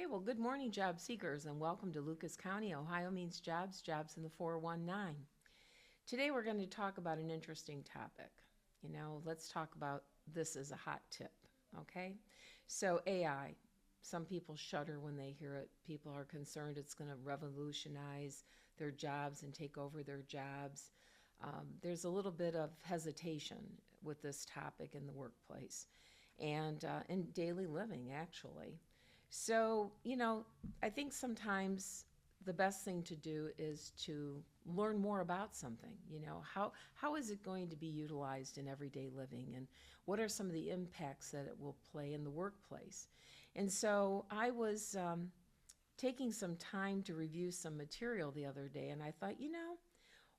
Okay, well, good morning, job seekers, and welcome to Lucas County, OhioMeans Jobs, Jobs in the 419. Today we're going to talk about an interesting topic. Let's talk about this as a hot tip, okay? So, AI. Some people shudder when they hear it. People are concerned it's going to revolutionize their jobs and take over their jobs. There's a little bit of hesitation with this topic in the workplace and in daily living, actually. So, I think sometimes the best thing to do is to learn more about something. How is it going to be utilized in everyday living, and what are some of the impacts that it will play in the workplace? And so I was taking some time to review some material the other day, and I thought,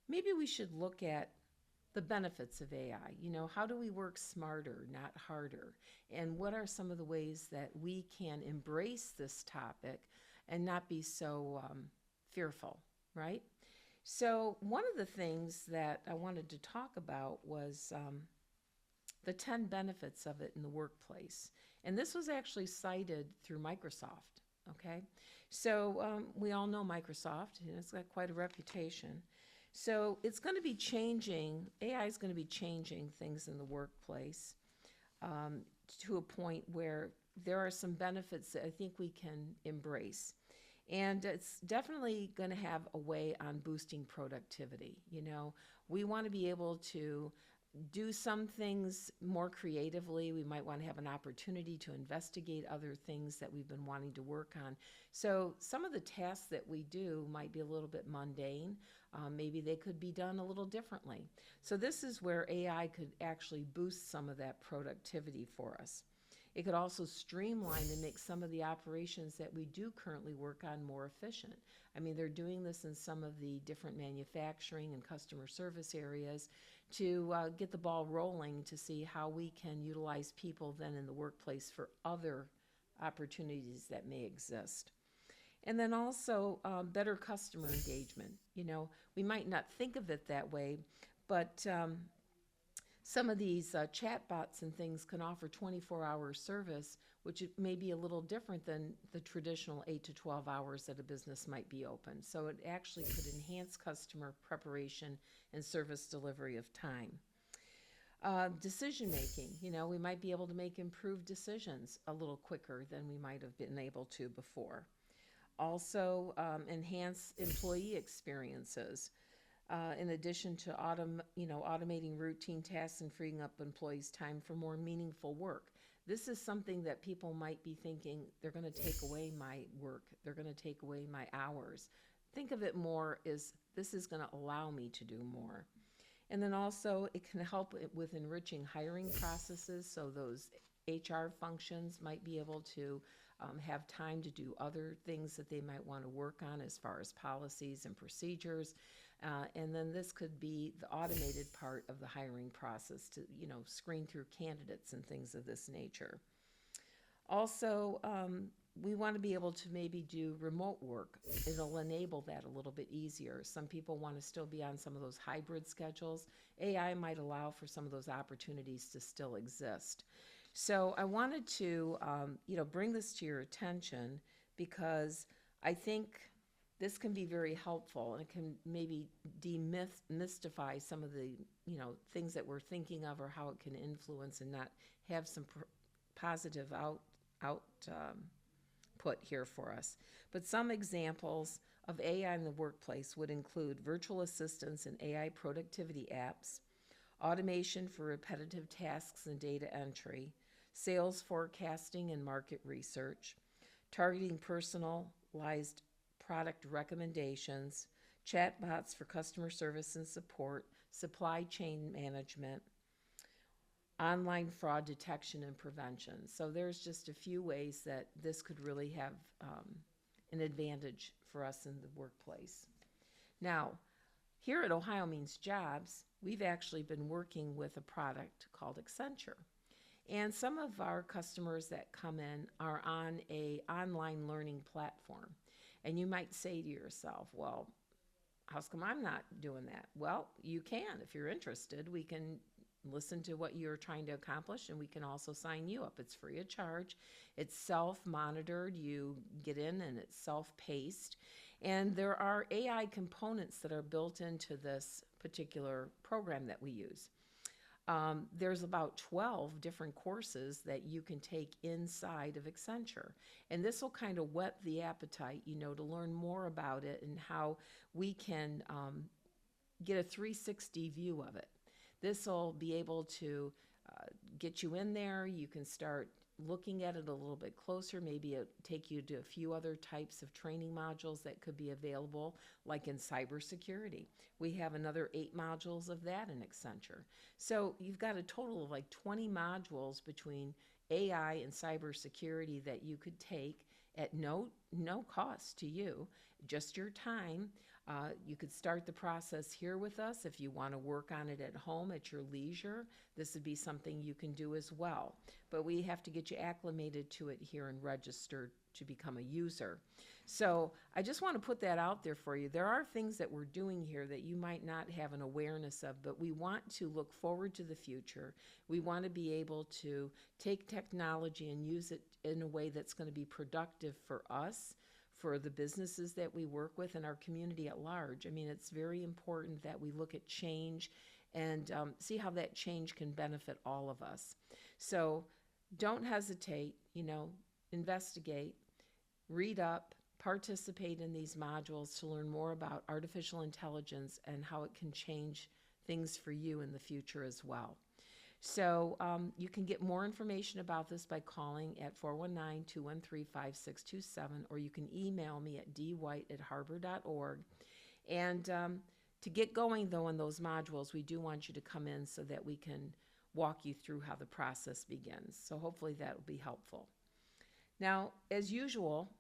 maybe we should look at the benefits of AI. How do we work smarter, not harder? And what are some of the ways that we can embrace this topic and not be so fearful, right? So, one of the things that I wanted to talk about was the 10 benefits of it in the workplace. And this was actually cited through Microsoft, okay? So, we all know Microsoft, and it's got quite a reputation. So it's going to be changing, AI is going to be changing things in the workplace um, to a point where there are some benefits that I think we can embrace. And it's definitely going to have a way on boosting productivity. We want to be able to do some things more creatively. We might want to have an opportunity to investigate other things that we've been wanting to work on. So some of the tasks that we do might be a little bit mundane. Maybe they could be done a little differently. So this is where AI could actually boost some of that productivity for us. It could also streamline and make some of the operations that we do currently work on more efficient. I mean, they're doing this in some of the different manufacturing and customer service areas to get the ball rolling to see how we can utilize people then in the workplace for other opportunities that may exist. And then also better customer engagement. We might not think of it that way, but some of these chatbots and things can offer 24-hour service, which may be a little different than the traditional 8 to 12 hours that a business might be open. So it actually could enhance customer preparation and service delivery of time. Decision making, we might be able to make improved decisions a little quicker than we might have been able to before. Also, enhance employee experiences. In addition to automating routine tasks and freeing up employees' time for more meaningful work. This is something that people might be thinking, they're going to take away my work, they're going to take away my hours. Think of it more as this is going to allow me to do more. And then also it can help with enriching hiring processes, so those HR functions might be able to have time to do other things that they might want to work on as far as policies and procedures. And then this could be the automated part of the hiring process to, screen through candidates and things of this nature. Also, we want to be able to maybe do remote work. It'll enable that a little bit easier. Some people want to still be on some of those hybrid schedules. AI might allow for some of those opportunities to still exist. So I wanted to, bring this to your attention because I think this can be very helpful, and it can maybe demystify some of the, things that we're thinking of or how it can influence and not have some positive output here for us. But some examples of AI in the workplace would include virtual assistants and AI productivity apps, automation for repetitive tasks and data entry, sales forecasting and market research, targeting personalized product recommendations, chatbots for customer service and support, supply chain management, online fraud detection and prevention. So there's just a few ways that this could really have an advantage for us in the workplace. Now, here at OhioMeans Jobs, we've actually been working with a product called Accenture. And some of our customers that come in are on a online learning platform. And you might say to yourself, well, how come I'm not doing that? Well, you can if you're interested. We can listen to what you're trying to accomplish, and we can also sign you up. It's free of charge. It's self-monitored. You get in and it's self-paced. And there are AI components that are built into this particular program that we use. There's about 12 different courses that you can take inside of Accenture. And this will kind of whet the appetite, to learn more about it and how we can get a 360 view of it. This will be able to get you in there. You can start looking at it a little bit closer. Maybe it take you to a few other types of training modules that could be available, like in cybersecurity. We have another 8 modules of that in Accenture. So you've got a total of like 20 modules between AI and cybersecurity that you could take at no cost to you, just your time. You could start the process here with us. If you want to work on it at home at your leisure, this would be something you can do as well. But we have to get you acclimated to it here and registered to become a user. So I just want to put that out there for you. There are things that we're doing here that you might not have an awareness of, but we want to look forward to the future. We want to be able to take technology and use it in a way that's going to be productive for us, for the businesses that we work with, and our community at large. I mean, it's very important that we look at change and see how that change can benefit all of us. So don't hesitate, investigate, read up, participate in these modules to learn more about artificial intelligence and how it can change things for you in the future as well. So you can get more information about this by calling at 419-213-5627, or you can email me at dwight@harbor.org. And to get going, though, in those modules, we do want you to come in so that we can walk you through how the process begins. So hopefully that will be helpful. Now, as usual,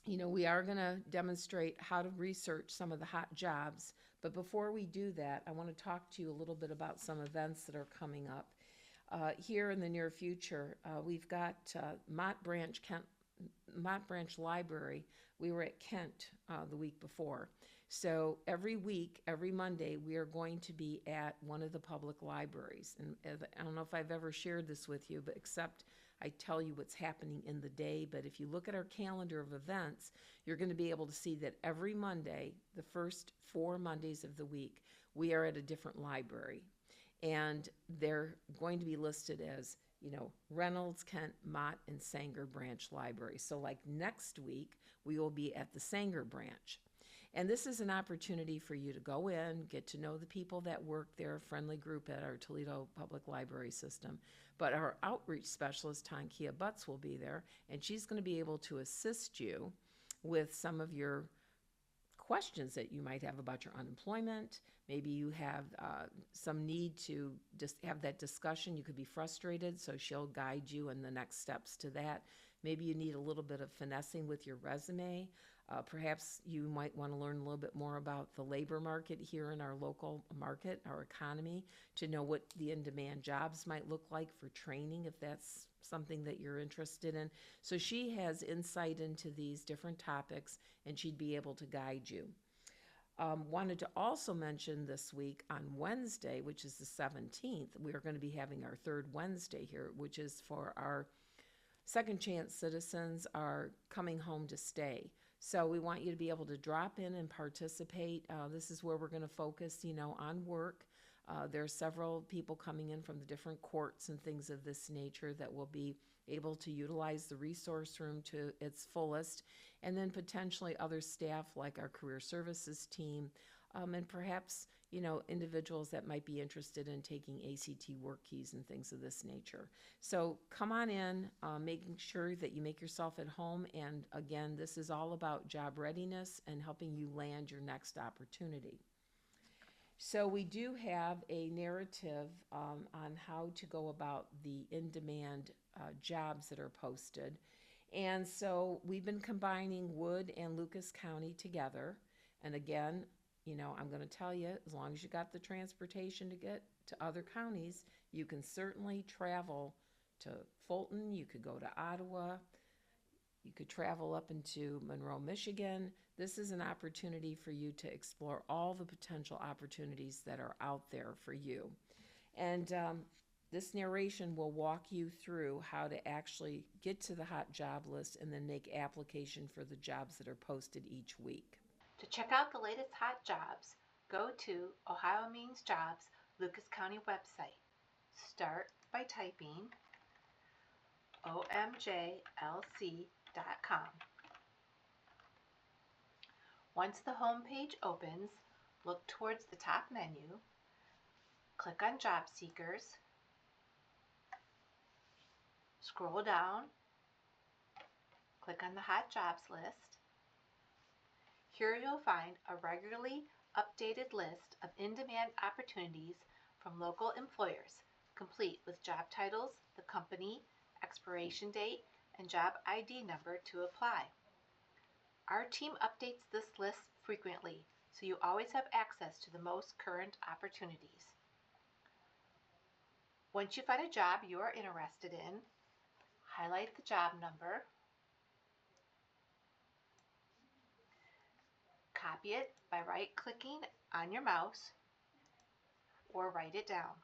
we are going to demonstrate how to research some of the hot jobs. But before we do that, I want to talk to you a little bit about some events that are coming up. Here in the near future, we've got Mott Branch Library. We were at Kent the week before. So every week, every Monday, we are going to be at one of the public libraries. And I don't know if I've ever shared this with you, but except I tell you what's happening in the day. But if you look at our calendar of events, you're going to be able to see that every Monday, the first 4 Mondays of the week, we are at a different library. And they're going to be listed as, Reynolds, Kent, Mott, and Sanger Branch Library. So like next week, we will be at the Sanger Branch. And this is an opportunity for you to go in, get to know the people that work there, a friendly group at our Toledo Public Library System. But our outreach specialist, Tankia Butts, will be there, and she's going to be able to assist you with some of your questions that you might have about your unemployment. Maybe you have some need to just have that discussion. You could be frustrated, so she'll guide you in the next steps to that. Maybe you need a little bit of finessing with your resume. Perhaps you might want to learn a little bit more about the labor market here in our local market, our economy, to know what the in-demand jobs might look like for training, if that's something that you're interested in. So she has insight into these different topics, and she'd be able to guide you. Wanted to also mention this week on Wednesday, which is the 17th, we are going to be having our third Wednesday here, which is for our second chance citizens are coming home to stay. So we want you to be able to drop in and participate. This is where we're going to focus, on work. There are several people coming in from the different courts and things of this nature that will be able to utilize the resource room to its fullest, and then potentially other staff like our career services team, and perhaps, individuals that might be interested in taking ACT work keys and things of this nature. So come on in, making sure that you make yourself at home. And again, this is all about job readiness and helping you land your next opportunity. So we do have a narrative on how to go about the in-demand jobs that are posted. And so we've been combining Wood and Lucas County together. And again, I'm going to tell you, as long as you got the transportation to get to other counties, you can certainly travel to Fulton. You could go to Ottawa. You could travel up into Monroe, Michigan. This is an opportunity for you to explore all the potential opportunities that are out there for you. And this narration will walk you through how to actually get to the hot job list and then make application for the jobs that are posted each week. To check out the latest hot jobs, go to OhioMeansJobs Lucas County website. Start by typing OMJLC.com. Once the home page opens, look towards the top menu, click on Job Seekers, scroll down, click on the Hot Jobs list. Here you'll find a regularly updated list of in-demand opportunities from local employers, complete with job titles, the company, expiration date, and job ID number to apply. Our team updates this list frequently, so you always have access to the most current opportunities. Once you find a job you are interested in, highlight the job number, copy it by right-clicking on your mouse, or write it down.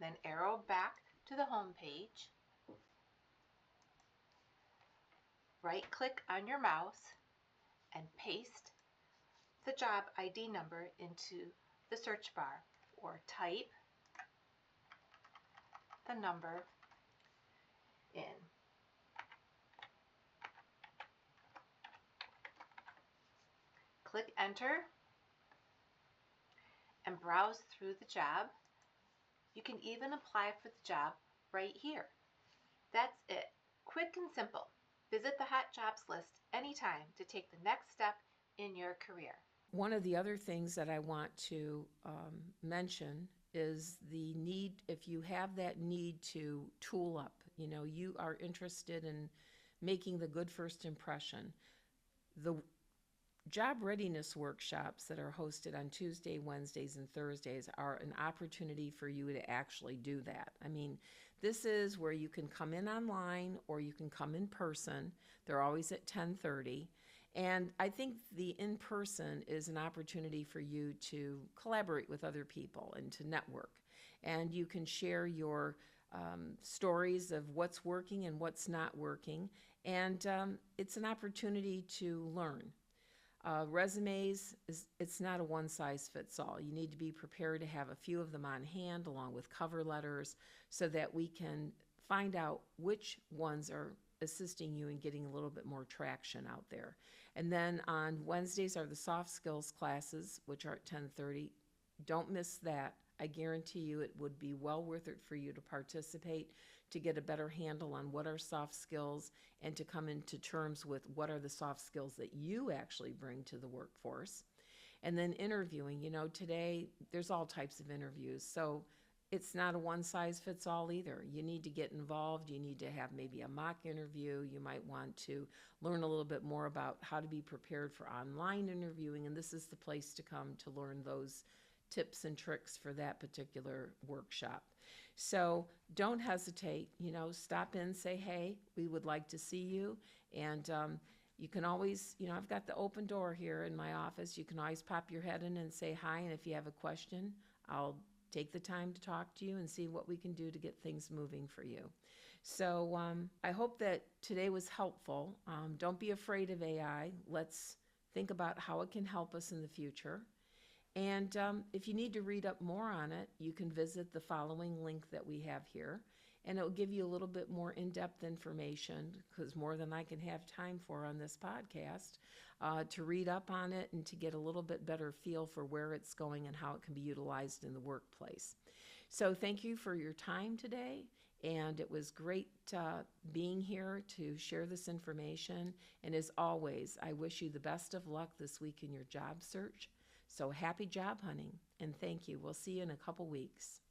Then arrow back to the home page, right-click on your mouse, and paste the job ID number into the search bar, or type the number in. Click enter and browse through the job. You can even apply for the job right here. That's it. Quick and simple. Visit the Hot Jobs list anytime to take the next step in your career. One of the other things that I want to mention is the need, if you have that need to tool up, you are interested in making the good first impression. The job readiness workshops that are hosted on Tuesday, Wednesdays, and Thursdays are an opportunity for you to actually do that. I mean, this is where you can come in online or you can come in person. They're always at 10:30. And I think the in-person is an opportunity for you to collaborate with other people and to network. And you can share your stories of what's working and what's not working. And it's an opportunity to learn. Resumes, it's not a one-size-fits-all. You need to be prepared to have a few of them on hand along with cover letters so that we can find out which ones are assisting you in getting a little bit more traction out there. And then on Wednesdays are the soft skills classes, which are at 10:30. Don't miss that. I guarantee you it would be well worth it for you to participate, to get a better handle on what are soft skills and to come into terms with what are the soft skills that you actually bring to the workforce. And then interviewing, today there's all types of interviews. So it's not a one-size-fits-all either. You need to get involved. You need to have maybe a mock interview. You might want to learn a little bit more about how to be prepared for online interviewing, and this is the place to come to learn those tips and tricks for that particular workshop. So don't hesitate, stop in, say, hey, we would like to see you. And you can always, I've got the open door here in my office. You can always pop your head in and say hi. And if you have a question, I'll take the time to talk to you and see what we can do to get things moving for you. So I hope that today was helpful. Don't be afraid of AI. Let's think about how it can help us in the future. And if you need to read up more on it, you can visit the following link that we have here. And it'll give you a little bit more in-depth information, because more than I can have time for on this podcast, to read up on it and to get a little bit better feel for where it's going and how it can be utilized in the workplace. So thank you for your time today. And it was great being here to share this information. And as always, I wish you the best of luck this week in your job search. So happy job hunting, and thank you. We'll see you in a couple weeks.